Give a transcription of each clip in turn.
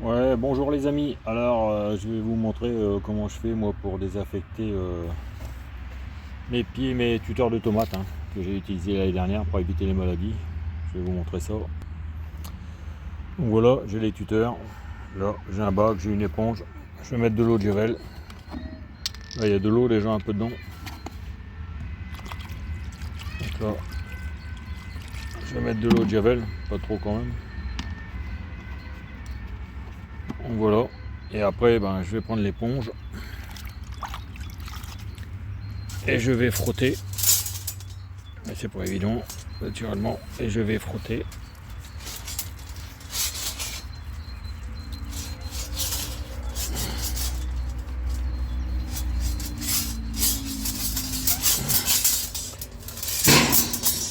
Ouais, bonjour les amis. Alors, je vais vous montrer comment je fais moi pour désinfecter mes pieds, mes tuteurs de tomates que j'ai utilisé l'année dernière pour éviter les maladies. Je vais vous montrer ça. Donc voilà, j'ai les tuteurs. Là, j'ai un bac, j'ai une éponge. Je vais mettre de l'eau de javel. Là, il y a de l'eau déjà un peu dedans. Donc là, je vais mettre de l'eau de javel, pas trop quand même. Donc voilà. Et après, je vais prendre l'éponge et je vais frotter. Mais c'est pas évident, naturellement. Et je vais frotter.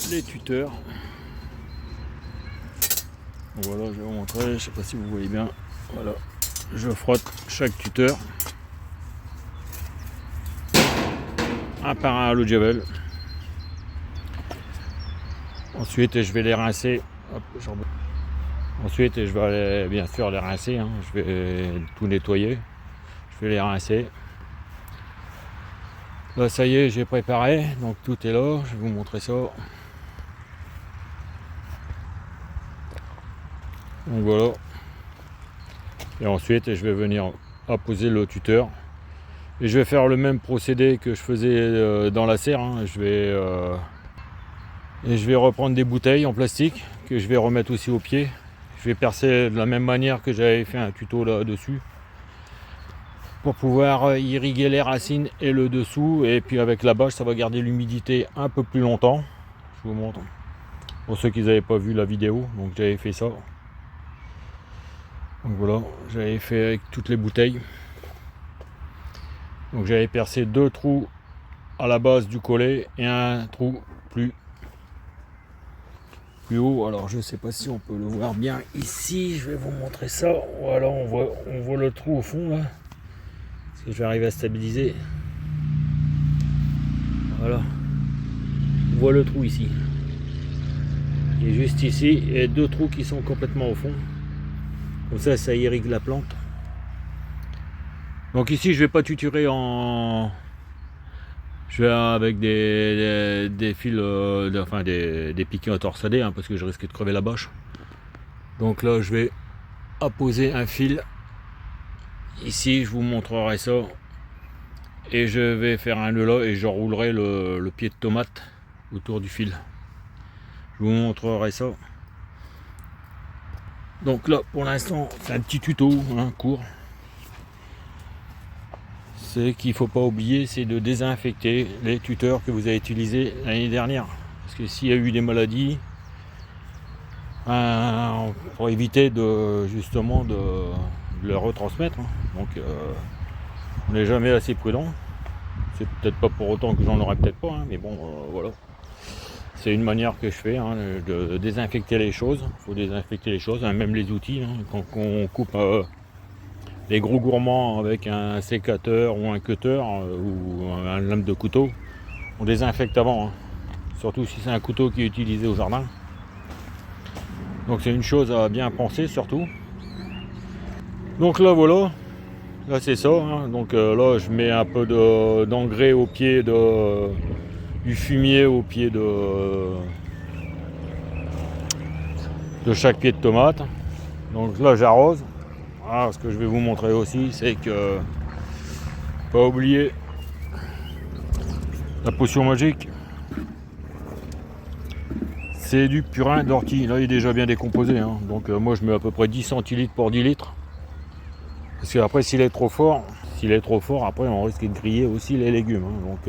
Les tuteurs. Voilà, je vais vous montrer, je sais pas si vous voyez bien. Voilà, je frotte chaque tuteur un par un à l'eau de javel. Ensuite, je vais les rincer. Hop, ensuite, je vais aller, bien sûr les rincer. Je vais tout nettoyer. Je vais les rincer. Là, ça y est, j'ai préparé. Donc tout est là. Je vais vous montrer ça. Donc voilà. Et ensuite, je vais venir apposer le tuteur. Et je vais faire le même procédé que je faisais dans la serre. Et je vais reprendre des bouteilles en plastique que je vais remettre aussi au pied. Je vais percer de la même manière que j'avais fait un tuto là-dessus pour pouvoir irriguer les racines et le dessous. Et puis avec la bâche, ça va garder l'humidité un peu plus longtemps. Je vous montre. Pour ceux qui n'avaient pas vu la vidéo, donc j'avais fait ça. Donc voilà, j'avais fait avec toutes les bouteilles. Donc j'avais percé 2 trous à la base du collet et un trou plus haut. Alors je sais pas si on peut le voir bien ici, je vais vous montrer ça. Voilà, on voit le trou au fond là. Est-ce que je vais arriver à stabiliser? Voilà, on voit le trou ici. Il est juste ici et 2 trous qui sont complètement au fond. Comme ça irrigue la plante. Donc ici je vais pas tuturer je vais avec des fils, des piquets à torsader parce que je risque de crever la bâche. Donc là je vais apposer un fil. Ici je vous montrerai ça. Et je vais faire un nœud là et je roulerai le pied de tomate autour du fil. Je vous montrerai ça. Donc là pour l'instant c'est un petit tuto court. C'est qu'il ne faut pas oublier, c'est de désinfecter les tuteurs que vous avez utilisés l'année dernière. Parce que s'il y a eu des maladies, pour éviter justement de les retransmettre. Donc on n'est jamais assez prudent. C'est peut-être pas pour autant que j'en aurais peut-être pas, mais bon, voilà. C'est une manière que je fais de désinfecter les choses. Il faut désinfecter les choses, même les outils. Quand on coupe les gros gourmands avec un sécateur ou un cutter ou un lame de couteau, on désinfecte avant. Surtout si c'est un couteau qui est utilisé au jardin. Donc c'est une chose à bien penser surtout. Donc là voilà. Là c'est ça, donc là je mets un peu d'engrais au pied du fumier au pied de chaque pied de tomate. Donc là j'arrose. Ce que je vais vous montrer aussi, c'est que pas oublier la potion magique. C'est du purin d'ortie. Là il est déjà bien décomposé, donc moi je mets à peu près 10 centilitres pour 10 litres. Parce qu'après s'il est trop fort, après on risque de griller aussi les légumes. Donc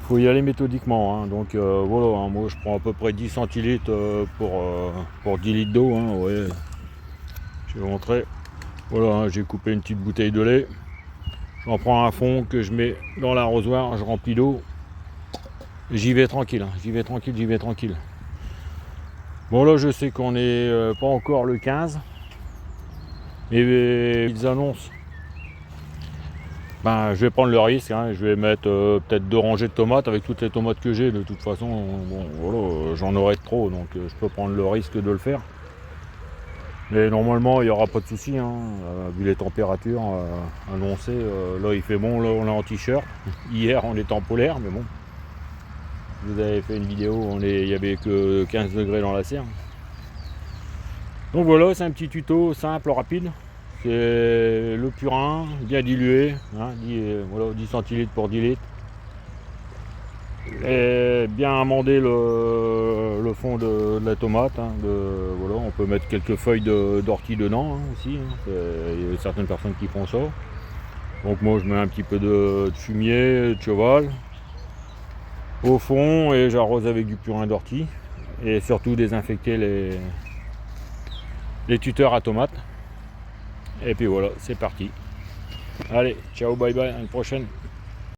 faut y aller méthodiquement. Donc voilà, moi je prends à peu près 10 centilitres pour 10 litres d'eau. Ouais. Je vais vous montrer. Voilà, j'ai coupé une petite bouteille de lait. J'en prends un fond que je mets dans l'arrosoir, je remplis d'eau. J'y vais tranquille, j'y vais tranquille. Bon là je sais qu'on n'est pas encore le 15. Mais ils annoncent. Je vais prendre le risque, je vais mettre peut-être 2 rangées de tomates avec toutes les tomates que j'ai. De toute façon, bon, voilà, j'en aurai trop, donc je peux prendre le risque de le faire. Mais normalement il n'y aura pas de souci, hein, vu les températures annoncées. Là il fait bon, là on est en t-shirt. Hier on était en polaire, mais bon. Vous avez fait une vidéo, il n'y avait que 15 degrés dans la serre. Donc voilà, c'est un petit tuto simple, rapide. C'est le purin, bien dilué, hein, voilà, 10 centilitres pour 10 litres. Et bien amender le fond de la tomate. Hein, voilà, on peut mettre quelques feuilles d'ortie dedans hein, aussi. Hein, il y a certaines personnes qui font ça. Donc moi je mets un petit peu de fumier, de cheval au fond et j'arrose avec du purin d'ortie. Et surtout désinfecter les tuteurs à tomates. Et puis voilà, c'est parti. Allez, ciao, bye bye, à une prochaine.